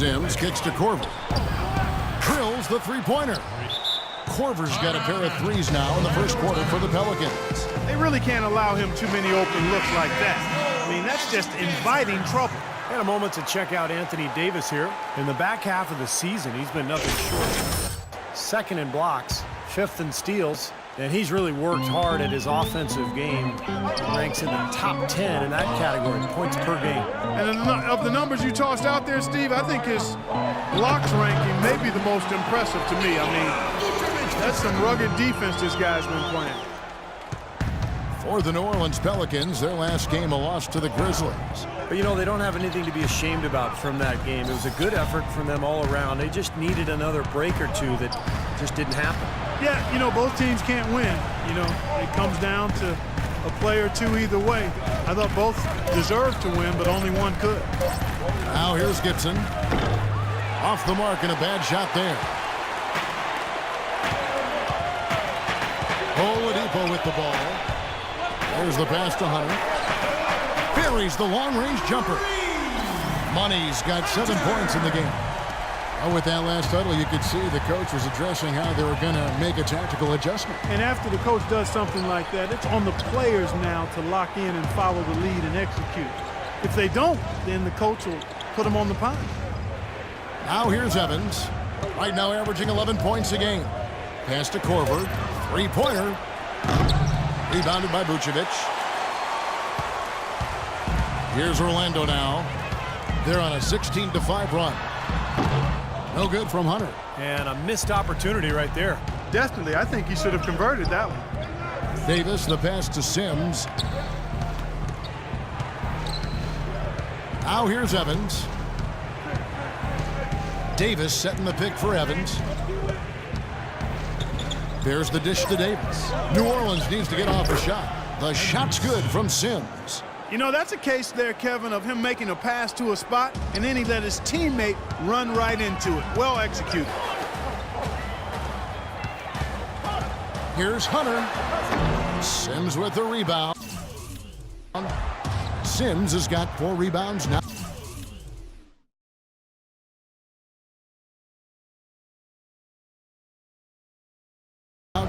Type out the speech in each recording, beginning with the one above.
Sims kicks to Korver. Drills the three-pointer. Korver's got a pair of threes now in the first quarter for the Pelicans. They really can't allow him too many open looks like that. I mean, that's just inviting trouble. And a moment to check out Anthony Davis here. In the back half of the season, he's been nothing short. Second in blocks, fifth in steals, and he's really worked hard at his offensive game. Ranks in the top 10 in that category, points per game. And of the numbers you tossed out there, Steve, I think his blocks ranking may be the most impressive to me. I mean, that's some rugged defense this guy's been playing. For the New Orleans Pelicans, their last game a loss to the Grizzlies. But, you know, they don't have anything to be ashamed about from that game. It was a good effort from them all around. They just needed another break or two that just didn't happen. Yeah, you know, both teams can't win. You know, it comes down to a play or two either way. I thought both deserved to win, but only one could. Now here's Gibson. Off the mark and a bad shot there. Oladipo with the ball. There's the pass to Hunter. Buries the long-range jumper. Money's got 7 points in the game. With that last huddle, you could see the coach was addressing how they were going to make a tactical adjustment. And after the coach does something like that, it's on the players now to lock in and follow the lead and execute. If they don't, then the coach will put them on the pine. Now here's Evans. Right now averaging 11 points a game. Pass to Korver. Three-pointer. Rebounded by Vucevic. Here's Orlando now. They're on a 16-5 run. No good from Hunter. And a missed opportunity right there. Definitely, I think he should have converted that one. Davis, the pass to Sims. Now here's Evans. Davis setting the pick for Evans. There's the dish to Davis. New Orleans needs to get off a shot. The shot's good from Sims. You know, that's a case there, Kevin, of him making a pass to a spot, and then he let his teammate run right into it. Well executed. Here's Hunter. Sims with the rebound. Sims has got 4 rebounds now.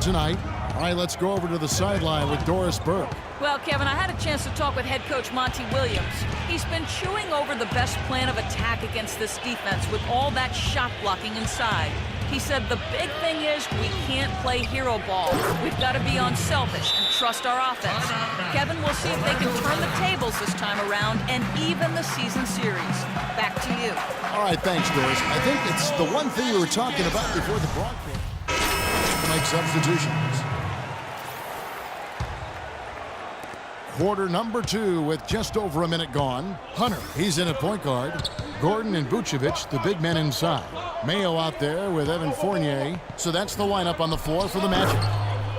Tonight. All right, let's go over to the sideline with Doris Burke. Well, Kevin, I had a chance to talk with head coach Monty Williams. He's been chewing over the best plan of attack against this defense with all that shot blocking inside. He said the big thing is we can't play hero ball. We've got to be unselfish and trust our offense. Kevin, we'll see if they can turn the tables this time around and even the season series. Back to you. All right, thanks, Doris. I think it's the one thing we were talking about before the broadcast. Make substitutions. Quarter number 2 with just over a minute gone. Hunter, he's in at point guard. Gordon and Vucevic, the big men inside. Mayo out there with Evan Fournier. So that's the lineup on the floor for the Magic.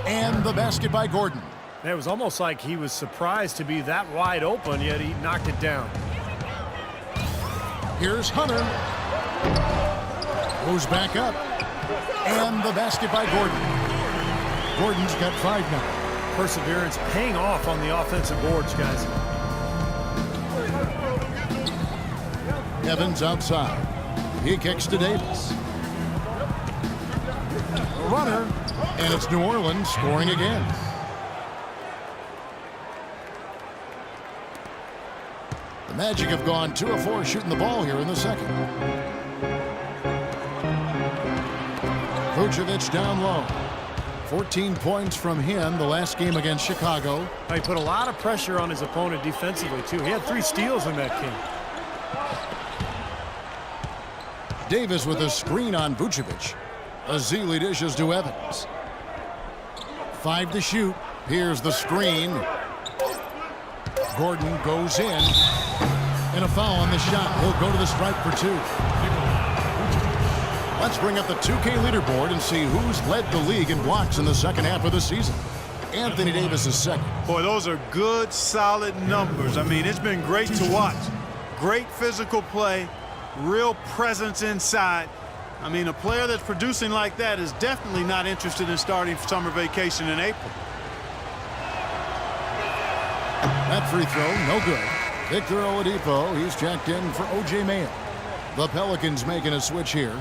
And the basket by Gordon. It was almost like he was surprised to be that wide open, yet he knocked it down. Here's Hunter. Goes back up. And the basket by Gordon. Gordon's got 5 now. Perseverance paying off on the offensive boards, guys. Evans outside. He kicks to Davis. Runner. And it's New Orleans scoring again. The Magic have gone 2 of 4 shooting the ball here in the second. Vucevic down low. 14 points from him the last game against Chicago. He put a lot of pressure on his opponent defensively, too. He had 3 steals in that game. Davis with a screen on Vucevic. Azili dishes to Evans. 5 to shoot. Here's the screen. Gordon goes in. And a foul on the shot. He'll go to the stripe for 2. Let's bring up the 2K leaderboard and see who's led the league in blocks in the second half of the season. Anthony Davis is second. Boy, those are good, solid numbers. I mean, it's been great to watch. Great physical play, real presence inside. I mean, a player that's producing like that is definitely not interested in starting summer vacation in April. That free throw, no good. Victor Oladipo, he's checked in for O.J. Mayo. The Pelicans making a switch here.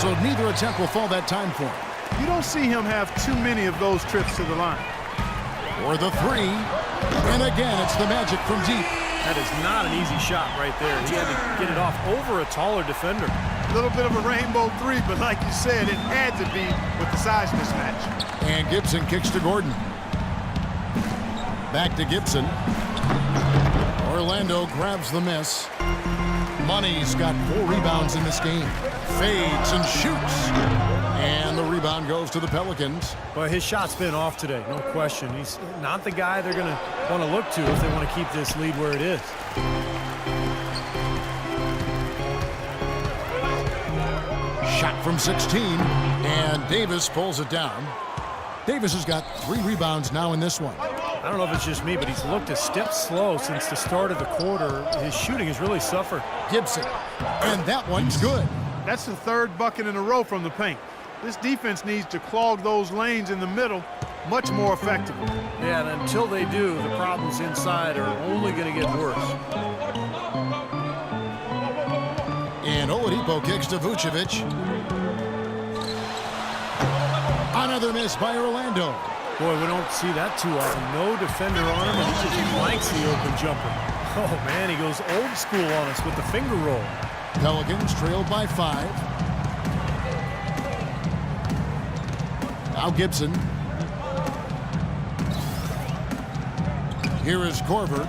So neither attempt will fall that time for him. You don't see him have too many of those trips to the line. For the three. And again, it's the Magic from deep. That is not an easy shot right there. He had to get it off over a taller defender. A little bit of a rainbow three, but like you said, it had to be with the size mismatch. And Gibson kicks to Gordon. Back to Gibson. Orlando grabs the miss. Money's got 4 rebounds in this game. Fades and shoots. And the rebound goes to the Pelicans. Well, his shot's been off today, no question. He's not the guy they're going to want to look to if they want to keep this lead where it is. Shot from 16. And Davis pulls it down. Davis has got 3 rebounds now in this one. I don't know if it's just me, but he's looked a step slow since the start of the quarter. His shooting has really suffered. Gibson. And that one's good. That's the 3rd bucket in a row from the paint. This defense needs to clog those lanes in the middle much more effectively. Yeah, and until they do, the problems inside are only going to get worse. And Oladipo kicks to Vucevic. Another miss by Orlando. Boy, we don't see that too often. No defender on him, and he just blanks the open jumper. Oh, man, he goes old school on us with the finger roll. Pelicans trailed by 5. Now Gibson. Here is Korver.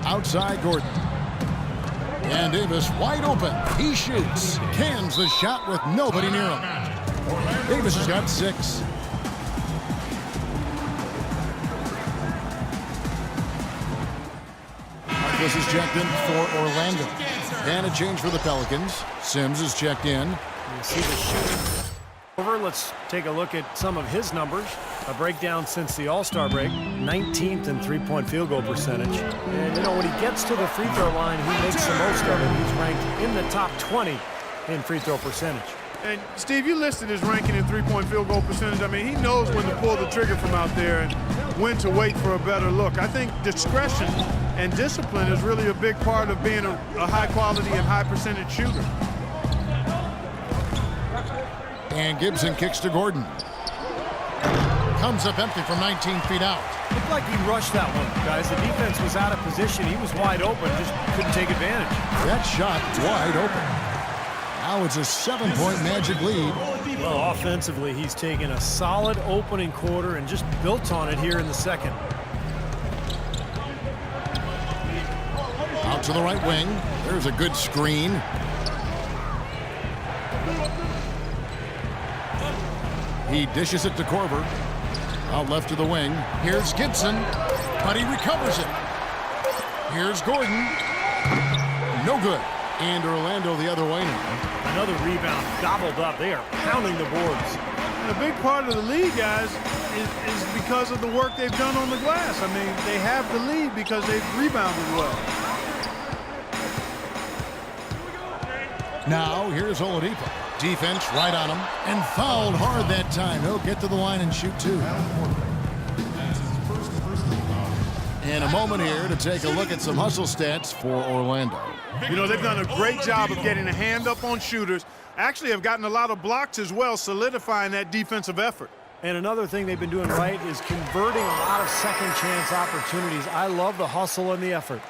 Outside Gordon. And Davis wide open. He shoots. Cans the shot with nobody near him. Davis has got 6. Marcus is checked in for Orlando. And a change for the Pelicans. Sims is checked in. You see the shooting. Over. Let's take a look at some of his numbers. A breakdown since the All-Star break. 19th in three-point field goal percentage. And, you know, when he gets to the free throw line, he makes the most of it. He's ranked in the top 20 in free throw percentage. And, Steve, you listed his ranking in three-point field goal percentage. I mean, he knows when to pull the trigger from out there and when to wait for a better look. I think discretion and discipline is really a big part of being a high-quality and high-percentage shooter. And Gibson kicks to Gordon. Comes up empty from 19 feet out. Looked like he rushed that one, guys. The defense was out of position. He was wide open, just couldn't take advantage. That shot wide open. Now it's a 7-point Magic lead. Well, offensively, he's taken a solid opening quarter and just built on it here in the second. Out to the right wing. There's a good screen. He dishes it to Korver. Out left to the wing. Here's Gibson, but he recovers it. Here's Gordon. No good. And Orlando the other way now. Another rebound gobbled up. They are pounding the boards. And a big part of the lead, guys, is because of the work they've done on the glass. I mean, they have the lead because they've rebounded well. Now, here's Oladipo. Defense right on him. And fouled hard that time. He'll get to the line and shoot 2. And a moment here to take a look at some hustle stats for Orlando. You know, they've done a great job of getting a hand up on shooters. Actually have gotten a lot of blocks as well, solidifying that defensive effort. And another thing they've been doing right is converting a lot of second chance opportunities. I love the hustle and the effort.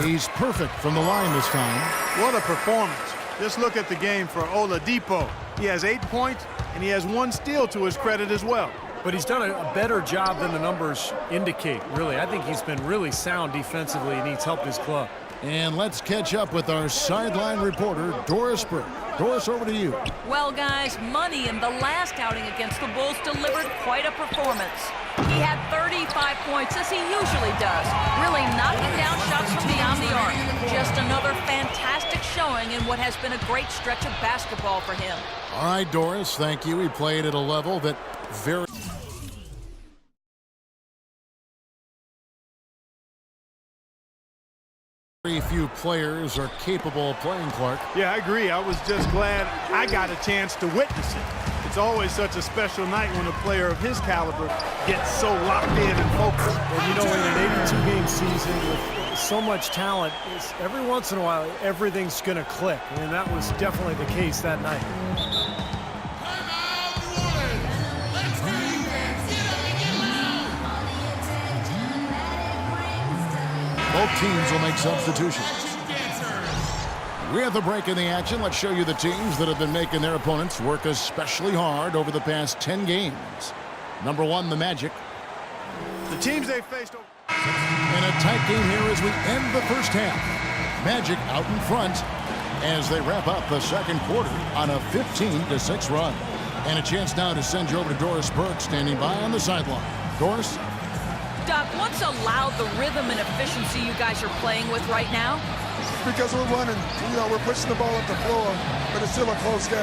He's perfect from the line this time. What a performance. Just look at the game for Oladipo. He has 8 points, and he has 1 steal to his credit as well. But he's done a better job than the numbers indicate, really. I think he's been really sound defensively, and he's helped his club. And let's catch up with our sideline reporter, Doris Burke. Doris, over to you. Well, guys, Money in the last outing against the Bulls delivered quite a performance. He had 35 points, as he usually does, really knocking down shots from beyond the arc. Just another fantastic showing in what has been a great stretch of basketball for him. All right, Doris, thank you. He played at a level that very few players are capable of playing, Clark. Yeah, I agree. I was just glad I got a chance to witness it. It's always such a special night when a player of his caliber gets so locked in and focused. And you know, in an 82-game season with so much talent, every once in a while, everything's going to click. And that was definitely the case that night. Both teams will make substitutions. We have the break in the action. Let's show you the teams that have been making their opponents work especially hard over the past 10 games. Number 1, the Magic. The teams they faced. In a tight game here as we end the first half. Magic out in front as they wrap up the second quarter on a 15-6 run. And a chance now to send you over to Doris Burke, standing by on the sideline. Doris? Doc, what's allowed the rhythm and efficiency you guys are playing with right now? because we're running, we're pushing the ball up the floor, but it's still a close game.